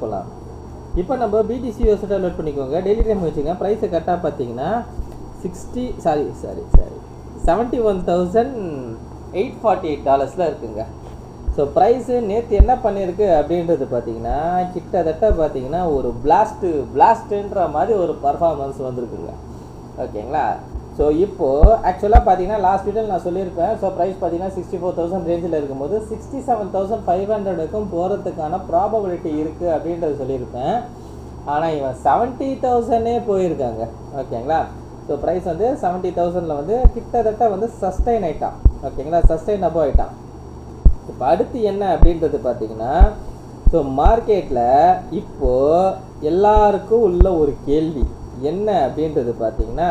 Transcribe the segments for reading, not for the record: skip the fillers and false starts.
போகலாம். இப்போ நம்ம BTC யூஎஸ்டி லோட் பண்ணிக்கோங்க. டெய்லி டைம் வச்சுங்க. ப்ரைஸை கரெக்டாக பார்த்தீங்கன்னா 71,848 இருக்குங்க. ஸோ ப்ரைஸு நேற்று என்ன பண்ணியிருக்கு அப்படின்றது பார்த்தீங்கன்னா கிட்டத்தட்ட பார்த்தீங்கன்னா ஒரு பிளாஸ்ட்டுன்ற மாதிரி ஒரு பர்ஃபார்மன்ஸ் வந்திருக்குங்க. ஓகேங்களா? ஸோ இப்போது ஆக்சுவலாக பார்த்தீங்கன்னா லாஸ்ட் வீடியோவில் நான் சொல்லியிருப்பேன். ஸோ ப்ரைஸ் பார்த்தீங்கன்னா 64,000 ரேஞ்சில் இருக்கும்போது 67,500க்கும் போகிறதுக்கான ப்ராபபிலிட்டி இருக்குது அப்படின்றது சொல்லியிருப்பேன். ஆனால் இவன் 70,000 போயிருக்காங்க. ஓகேங்களா? ஸோ ப்ரைஸ் வந்து 70,000 வந்து கிட்டத்தட்ட வந்து சஸ்டைன் ஆகிட்டான். ஓகேங்களா? சஸ்டைன் அபோவ் ஆகிட்டான். இப்போ அடுத்து என்ன அப்படின்றது பார்த்தீங்கன்னா ஸோ மார்க்கெட்டில் இப்போது எல்லாருக்கும் உள்ள ஒரு கேள்வி என்ன அப்படின்றது பார்த்தீங்கன்னா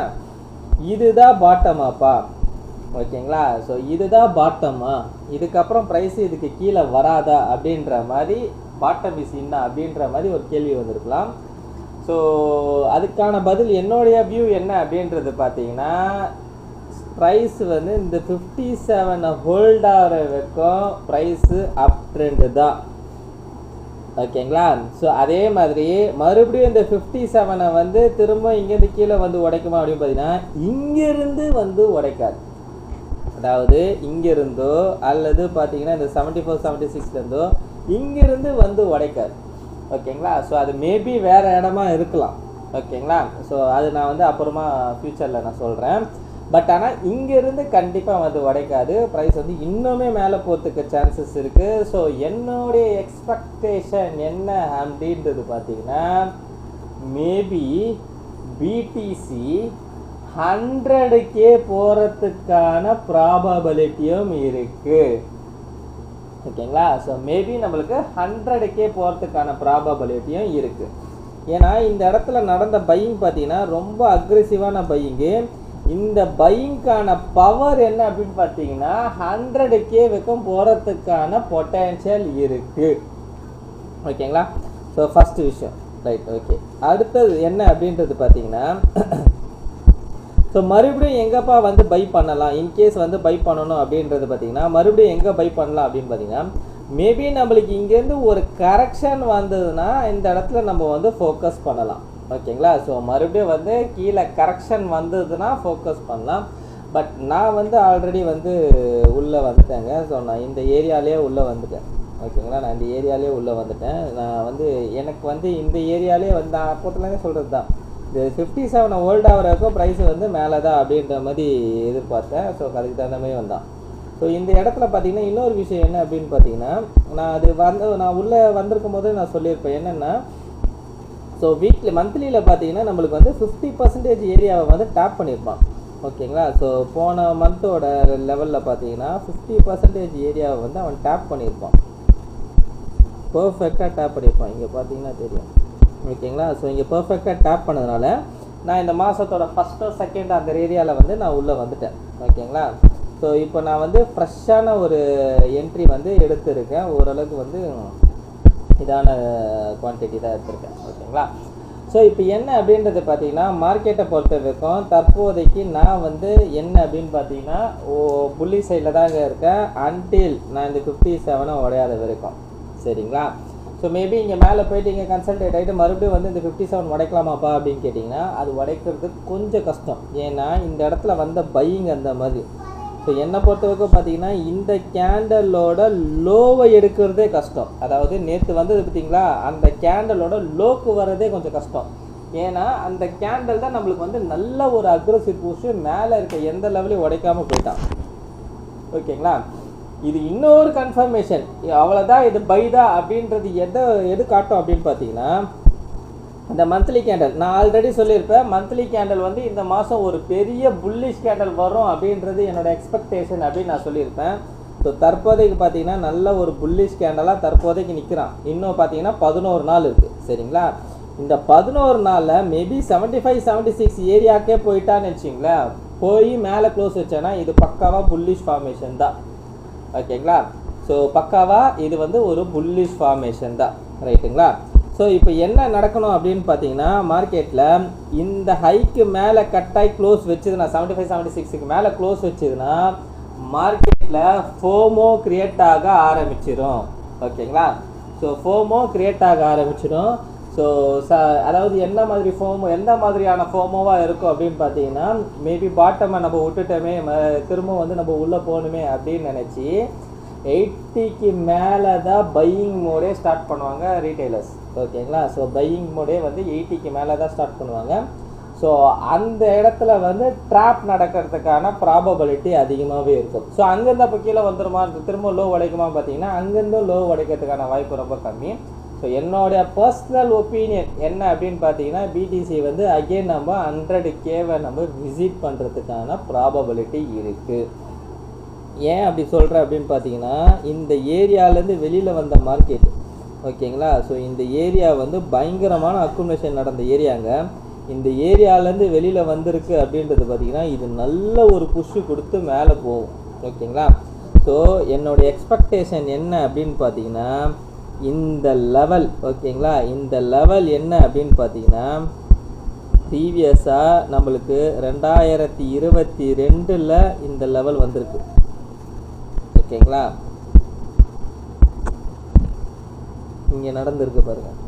இதுதான் பாட்டமாப்பா. ஓகேங்களா? ஸோ இதுதான் பாட்டமா, இதுக்கப்புறம் ப்ரைஸ் இதுக்கு கீழே வராதா அப்படின்ற மாதிரி பாட்டம் இஸ் என்ன அப்படின்ற மாதிரி ஒரு கேள்வி வந்திருக்கலாம். ஸோ அதுக்கான பதில் என்னுடைய வியூ என்ன அப்படின்றது பார்த்தீங்கன்னா ப்ரைஸ் வந்து இந்த 57 ஹோல்ட் ஆகிற வரைக்கும் ப்ரைஸு அப் ட்ரெண்டு தான். ஓகேங்களா? ஸோ அதே மாதிரி மறுபடியும் இந்த 57 வந்து திரும்ப இங்கேருந்து கீழே வந்து உடைக்குமா அப்படின்னு பார்த்தீங்கன்னா இங்கேருந்து வந்து உடைக்காது. அதாவது இங்கேருந்தோ அல்லது பார்த்தீங்கன்னா இந்த 74 76லேருந்தோ இங்கேருந்து வந்து உடைக்காது. ஓகேங்களா? ஸோ அது மேபி வேறு இடமா இருக்கலாம். ஓகேங்களா? ஸோ அது நான் வந்து அப்புறமா ஃப்யூச்சரில் நான் சொல்கிறேன். பட் ஆனால் இங்கேருந்து கண்டிப்பாக வந்து உடைக்காது. ப்ரைஸ் வந்து இன்னுமே மேலே போகிறதுக்கு சான்சஸ் இருக்குது. ஸோ என்னுடைய எக்ஸ்பெக்டேஷன் என்ன அப்படின்றது பார்த்தீங்கன்னா மேபி BTC 100K போகிறதுக்கான ப்ராபபிலிட்டியும் இருக்குது. ஓகேங்களா? ஸோ மேபி நம்மளுக்கு 100K போகிறதுக்கான ப்ராபபிலிட்டியும் இருக்குது. ஏன்னா இந்த இடத்துல நடந்த பையிங் பார்த்தீங்கன்னா ரொம்ப அக்ரெசிவான பையிங்கு. இந்த பையிங்கான பவர் என்ன அப்படின்னு பார்த்தீங்கன்னா 100K வரைக்கும் போகிறதுக்கான பொட்டென்ஷியல் இருக்குது. ஓகேங்களா? ஸோ ஃபஸ்ட்டு விஷயம் ரைட். ஓகே, அடுத்தது என்ன அப்படின்றது பார்த்தீங்கன்னா ஸோ மறுபடியும் எங்கேப்பா வந்து பை பண்ணலாம் இன்கேஸ் வந்து பை பண்ணணும் அப்படின்றது பார்த்தீங்கன்னா மறுபடியும் எங்கே பை பண்ணலாம் அப்படின்னு பார்த்தீங்கன்னா மேபி நம்மளுக்கு இங்கேருந்து ஒரு கரெக்ஷன் வந்ததுன்னா இந்த இடத்துல நம்ம வந்து ஃபோக்கஸ் பண்ணலாம். ஓகேங்களா? ஸோ மறுபடியும் வந்து கீழே கரெக்ஷன் வந்ததுன்னா ஃபோக்கஸ் பண்ணலாம். பட் நான் வந்து ஆல்ரெடி வந்து உள்ளே வந்துட்டேங்க. ஸோ நான் இந்த ஏரியாலே உள்ளே வந்துட்டேன். ஓகேங்களா? நான் இந்த ஏரியாலே உள்ளே வந்துட்டேன். நான் வந்து எனக்கு வந்து இந்த ஏரியாலே வந்து அப்போத்துலேருந்தே சொல்கிறது தான் இந்த 57 ஹோல்ட் ஆகிற வரைக்கும் ப்ரைஸ் வந்து மேலே தான் அப்படின்ற மாதிரி எதிர்பார்த்தேன். ஸோ அதுக்கு தகுந்த மாதிரி வந்தான். ஸோ இந்த இடத்துல பார்த்தீங்கன்னா இன்னொரு விஷயம் என்ன அப்படின்னு பார்த்தீங்கன்னா நான் உள்ளே வந்திருக்கும் போது நான் சொல்லியிருப்பேன் என்னென்னா ஸோ மந்த்லியில் பார்த்தீங்கன்னா நம்மளுக்கு வந்து 50% ஏரியாவை வந்து டேப் பண்ணியிருப்பான். ஓகேங்களா? ஸோ போன மந்தோட லெவலில் பார்த்தீங்கன்னா 50% ஏரியாவை வந்து அவன் டேப் பண்ணியிருப்பான். பர்ஃபெக்டாக டேப் பண்ணியிருப்பான். இங்கே பார்த்தீங்கன்னா தெரியும். ஓகேங்களா? ஸோ இங்கே பர்ஃபெக்டாக டேப் பண்ணதுனால நான் இந்த மாதத்தோட ஃபஸ்ட்டோ செகண்ட் அந்த ஏரியாவில் வந்து நான் உள்ளே வந்துட்டேன். ஓகேங்களா? ஸோ இப்போ நான் வந்து ஃப்ரெஷ்ஷான ஒரு என்ட்ரி வந்து எடுத்துருக்கேன். ஓரளவுக்கு வந்து இதான குவான்டிட்டி தான் எடுத்திருக்கேன். ஓகேங்களா? ஸோ இப்போ என்ன அப்படின்றது பார்த்தீங்கன்னா மார்க்கெட்டை பொறுத்த வரைக்கும் தற்போதைக்கு நான் வந்து என்ன அப்படின்னு பார்த்தீங்கன்னா புள்ளி சைடில் தாங்க இருக்கேன் அன்டில் நான் இந்த 57 உடையாத வரைக்கும். சரிங்களா? ஸோ மேபி இங்கே மேலே போய்ட்டு இங்கே கன்சல்டேட் ஆகிட்டு மறுபடியும் வந்து இந்த 57 உடைக்கலாமாப்பா அப்படின்னு கேட்டிங்கன்னா அது உடைக்கிறது கொஞ்சம் கஷ்டம். ஏன்னா இந்த இடத்துல வந்த பையிங் அந்த மாதிரி. ஸோ என்னை பொறுத்த வரைக்கும் பார்த்தீங்கன்னா இந்த கேண்டலோட லோவை எடுக்கிறதே கஷ்டம். அதாவது நேற்று வந்தது பார்த்தீங்களா அந்த கேண்டலோட லோக்கு வர்றதே கொஞ்சம் கஷ்டம். ஏன்னா அந்த கேண்டல் தான் நம்மளுக்கு வந்து நல்ல ஒரு அக்ரெசிவ் புஷ் மேலே இருக்க எந்த லெவலையும் உடைக்காமல் போயிட்டான். ஓகேங்களா? இது இன்னொரு கன்ஃபர்மேஷன். அவ்வளோதான், இது பைதா அப்படின்றது எது காட்டும் அப்படின்னு பார்த்தீங்கன்னா இந்த மந்த்லி கேண்டல் நான் ஆல்ரெடி சொல்லியிருப்பேன். மந்த்லி கேண்டல் வந்து இந்த மாதம் ஒரு பெரிய புல்லிஷ் கேண்டல் வரும் அப்படின்றது என்னோடய எக்ஸ்பெக்டேஷன் அப்படின்னு நான் சொல்லியிருப்பேன். ஸோ தற்போதைக்கு பார்த்தீங்கன்னா நல்ல ஒரு புல்லிஷ் கேண்டலாக தற்போதைக்கு நிற்கிறான். இன்னும் பார்த்தீங்கன்னா 11 நாள் இருக்குது. சரிங்களா? இந்த 11 நாளில் மேபி 75 76 ஏரியாக்கே போயிட்டான்னு வச்சிங்களேன். போய் மேலே க்ளோஸ் வச்சேன்னா இது பக்காவாக புல்லிஷ் ஃபார்மேஷன் தான். ஓகேங்களா? ஸோ பக்காவாக இது வந்து ஒரு புல்லிஷ் ஃபார்மேஷன் தான். ரைட்டுங்களா? ஸோ இப்போ என்ன நடக்கணும் அப்படின்னு பார்த்தீங்கன்னா மார்க்கெட்டில் இந்த ஹைக்கு மேலே கட்டாய் க்ளோஸ் வச்சுதுன்னா 75 76க்கு மேலே க்ளோஸ் வச்சுதுன்னா மார்க்கெட்டில் ஃபோமோ க்ரியேட் ஆக ஆரம்பிச்சிடும். ஓகேங்களா? ஸோ ஃபோமோ க்ரியேட் ஆக ஆரம்பிச்சிடும். ஸோ அதாவது எந்த மாதிரியான ஃபோமோவாக இருக்கும் அப்படின்னு பார்த்தீங்கன்னா, மேபி பாட்டமை நம்ம விட்டுட்டோமே, திரும்ப வந்து நம்ம உள்ளே போகணுமே அப்படின்னு நினச்சி 80க்கு மேலே தான் பையிங் மோடே ஸ்டார்ட் பண்ணுவாங்க ரீட்டைலர்ஸ். ஓகேங்களா? ஸோ பையிங் மோடே வந்து 80க்கு மேலே தான் ஸ்டார்ட் பண்ணுவாங்க. ஸோ அந்த இடத்துல வந்து ட்ராப் நடக்கிறதுக்கான ப்ராபபிலிட்டி அதிகமாகவே இருக்கும். ஸோ அங்கேருந்து அப்போ கீழே வந்துடுமா, திரும்ப லோ உடைக்குமா பார்த்தீங்கன்னா, அங்கேருந்து லோ உடைக்கிறதுக்கான வாய்ப்பு ரொம்ப கம்மி. ஸோ என்னுடைய பர்சனல் ஒப்பீனியன் என்ன அப்படின்னு பார்த்தீங்கன்னா, பிடிசி வந்து அகெயின் நம்ம 100Kவை நம்ம விசிட் பண்ணுறதுக்கான ப்ராபபிலிட்டி இருக்குது. ஏன் அப்படி சொல்கிறேன் அப்படின்னு பார்த்தீங்கன்னா, இந்த ஏரியாவிலேருந்து வெளியில் வந்த மார்க்கெட், ஓகேங்களா? ஸோ இந்த ஏரியா வந்து பயங்கரமான அக்குமுலேஷன் நடந்த ஏரியாங்க. இந்த ஏரியாவிலேருந்து வெளியில் வந்திருக்கு அப்படின்றது பார்த்தீங்கன்னா, இது நல்ல ஒரு புஷ்ஷு கொடுத்து மேலே போகும். ஓகேங்களா? ஸோ என்னுடைய எக்ஸ்பெக்டேஷன் என்ன அப்படின்னு பார்த்தீங்கன்னா, இந்த லெவல், ஓகேங்களா, இந்த லெவல் என்ன அப்படின்னு பார்த்தீங்கன்னா, ப்ரீவியஸாக நம்மளுக்கு 2022ல் இந்த லெவல் வந்திருக்கு. ஓகேங்களா? இங்கே நடந்திருக்கு பாருங்கள்.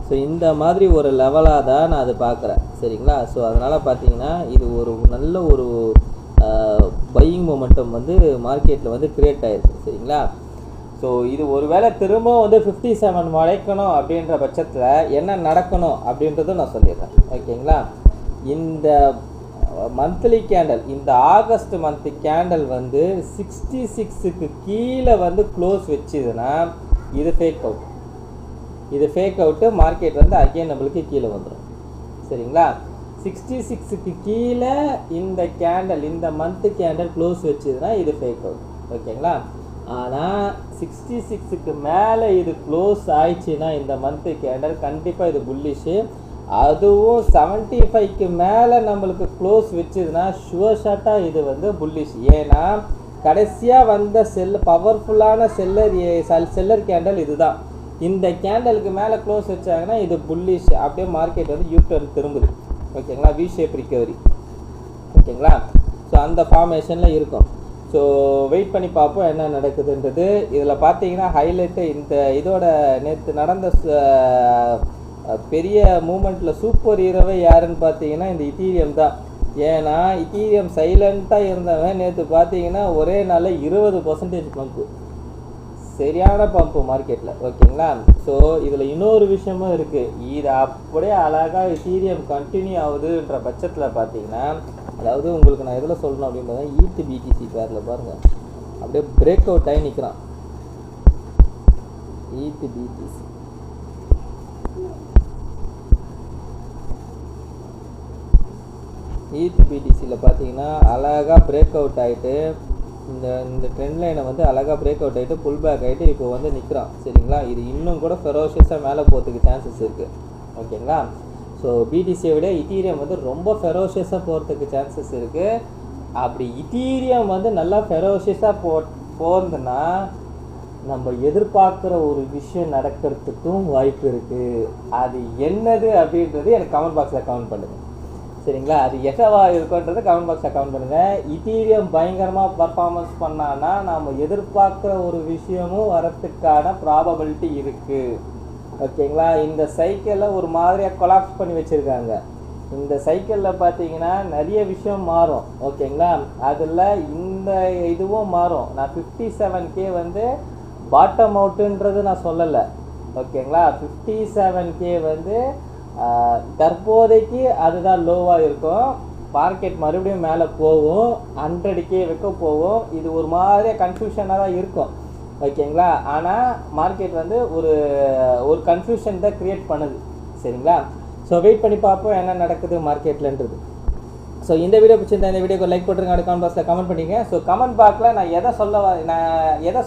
ஸோ இந்த மாதிரி ஒரு லெவலாக தான் நான் அது பார்க்குறேன். சரிங்களா? ஸோ அதனால் பார்த்தீங்கன்னா, இது ஒரு நல்ல ஒரு பையிங் மொமெண்டம் வந்து மார்க்கெட்டில் வந்து க்ரியேட் ஆகிருக்கு. சரிங்களா? ஸோ இது ஒரு வேளை திரும்ப வந்து 57 உடைக்கணும் அப்படின்ற பட்சத்தில் என்ன நடக்கணும் அப்படின்றதும் நான் சொல்லிடுறேன். ஓகேங்களா? இந்த மந்த்லி கேண்டல், இந்த ஆகஸ்ட் மந்த் கேண்டல் வந்து 66க்கு கீழே வந்து க்ளோஸ் வச்சுதுன்னா இது ஃபேக் அவுட். இது ஃபேக் அவுட்டு. மார்க்கெட் வந்து அகெயின் நம்மளுக்கு கீழே வந்துடும். சரிங்களா? 66க்கு கீழே இந்த கேண்டல், இந்த மந்த்து கேண்டல் க்ளோஸ் வச்சுதுன்னா இது ஃபேக் அவுட். ஓகேங்களா? ஆனால் 66க்கு மேலே இது க்ளோஸ் ஆயிடுச்சுன்னா இந்த மந்த்து கேண்டல் கண்டிப்பாக இது புல்லிஷு. அதுவும் 75க்கு மேலே நம்மளுக்கு க்ளோஸ் வச்சுதுன்னா ஷுவர் ஷாட்டாக இது வந்து புல்லிஷ். ஏன்னா கடைசியாக வந்த பவர்ஃபுல்லான செல்லர் கேண்டல் இதுதான். இந்த கேண்டலுக்கு மேலே க்ளோஸ் வச்சாங்கன்னா இது புல்லிஷ். அப்படியே மார்க்கெட் வந்து யூடர்ன் திரும்புது. ஓகேங்களா? We shape recovery. ஓகேங்களா? ஸோ அந்த ஃபார்மேஷனில் இருக்கும். ஸோ வெயிட் பண்ணி பார்ப்போம் என்ன நடக்குதுன்றது. இதில் பார்த்தீங்கன்னா ஹைலைட்டு இந்த இதோட நேற்று நடந்த பெரிய மூமெண்ட்டில் சூப்பர் ஹீரோவே யாருன்னு பார்த்தீங்கன்னா இந்த இத்தீரியம் தான். ஏன்னா இத்தீரியம் சைலண்ட்டாக இருந்தவன் நேற்று பார்த்தீங்கன்னா ஒரே நாளில் 20% பம்ப்பு, சரியான பம்ப்பு மார்க்கெட்டில். ஓகேங்களா? ஸோ இதில் இன்னொரு விஷயமும் இருக்குது. இது அப்படியே அழகாக இத்தீரியம் கண்டினியூ ஆகுதுன்ற பட்சத்தில் பார்த்தீங்கன்னா, அதாவது உங்களுக்கு நான் எதில் சொல்லணும் அப்படின்னு பார்த்தா, ஈத் பிடிசி பேரில் பாருங்கள் அப்படியே பிரேக் அவுட் ஆகி நிற்கிறான். ஈத் பிடிசி பிடிசியில் பார்த்தீங்கன்னா அழகாக பிரேக் அவுட் ஆகிட்டு இந்த ட்ரெண்ட் லைனை வந்து அழகாக பிரேக் அவுட் ஆகிட்டு புல் பேக் ஆகிட்டு இப்போ வந்து நிற்கிறான். சரிங்களா? இது இன்னும் கூட ஃபெரோஷியஸாக மேலே போகிறதுக்கு சான்சஸ் இருக்குது. ஓகேங்களா? ஸோ பிடிசியை விட இத்தீரியம் வந்து ரொம்ப ஃபெரோஷியஸாக போகிறதுக்கு சான்சஸ் இருக்குது. அப்படி இத்தீரியம் வந்து நல்லா ஃபெரோஷியஸாக போகிறதுன்னா நம்ம எதிர்பார்க்குற ஒரு விஷயம் நடக்கிறதுக்கும் வாய்ப்பு இருக்குது. அது என்னது அப்படின்றது எனக்கு கமெண்ட் பாக்ஸில் கமெண்ட் பண்ணுங்கள். சரிங்களா? அது எவ்வளவா இருக்குன்றது கமெண்ட் பாக்ஸில் கமெண்ட் பண்ணுங்கள். இத்தீரியம் பயங்கரமாக பர்ஃபார்மன்ஸ் பண்ணான்னா நம்ம எதிர்பார்க்குற ஒரு விஷயமும் வரத்துக்கான ப்ராபபிலிட்டி இருக்குது. ஓகேங்களா? இந்த சைக்கிளில் ஒரு மாதிரியாக கொலாப்ஸ் பண்ணி வச்சுருக்காங்க. இந்த சைக்கிளில் பார்த்தீங்கன்னா நிறைய விஷயம் மாறும். ஓகேங்களா? அதில் இந்த இதுவும் மாறும். நான் 57K வந்து பாட்டம் அவுட்டுன்றது நான் சொல்லலை. ஓகேங்களா? 57K வந்து தற்போதைக்கு அதுதான் லோவாக இருக்கும். மார்க்கெட் மறுபடியும் மேலே போகும், 100K வைக்க போகும். இது ஒரு மாதிரியாக கன்ஃபியூஷனாக தான் இருக்கும். ஓகேங்களா? ஆனால் மார்க்கெட் வந்து ஒரு கன்ஃபியூஷன் தான் க்ரியேட் பண்ணுது. சரிங்களா? ஸோ வெயிட் பண்ணி பார்ப்போம் என்ன நடக்குது மார்க்கெட்லன்றது. ஸோ இந்த வீடியோ பிடிச்சிருந்தா இந்த வீடியோக்கு லைக் போட்டுருங்க, அடுத்த கமெண்ட் பாக்ஸில் கமெண்ட் பண்ணிங்க. ஸோ கமெண்ட் பாக்ஸில் நான் எதை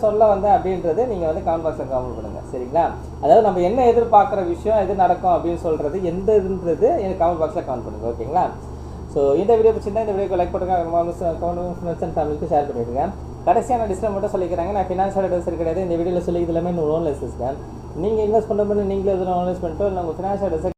சொல்ல வந்தேன் அப்படின்றது நீங்கள் வந்து கமெண்ட் பாக்ஸில் கமெண்ட் பண்ணுங்கள். சரிங்களா? அதாவது நம்ம என்ன எதிர்பார்க்குற விஷயம் எது நடக்கும் அப்படின்னு சொல்கிறது எந்த இதுன்றது எனக்கு கமெண்ட் பாக்ஸில் கமெண்ட் பண்ணுங்கள். ஓகேங்களா? ஸோ இந்த வீடியோ பிடிச்சிருந்தா இந்த வீடியோக்கு லைக் போட்டுருங்க, ஃப்ரெண்ட்ஸ் அண்ட் ஃபேமிலிக்கு ஷேர் பண்ணிவிடுங்க. கடைசியாக நான் டிஸ்கவுண்ட் மட்டும் சொல்லிக்கிறாங்க. நான் ஃபினான்ஷியல் அட்வைசர் கிடையாது. இந்த வீடியோவில் சொல்லி எல்லாமே லோன் லைசன்ஸ் தான். நீங்கள் இன்வெஸ்ட் பண்ணுறது நீங்களே எதுவும் இன்வெஸ்ட் பண்ணிட்டோ இல்லை உங்கள் ஃபினான்ஷியல் அட்வைசர்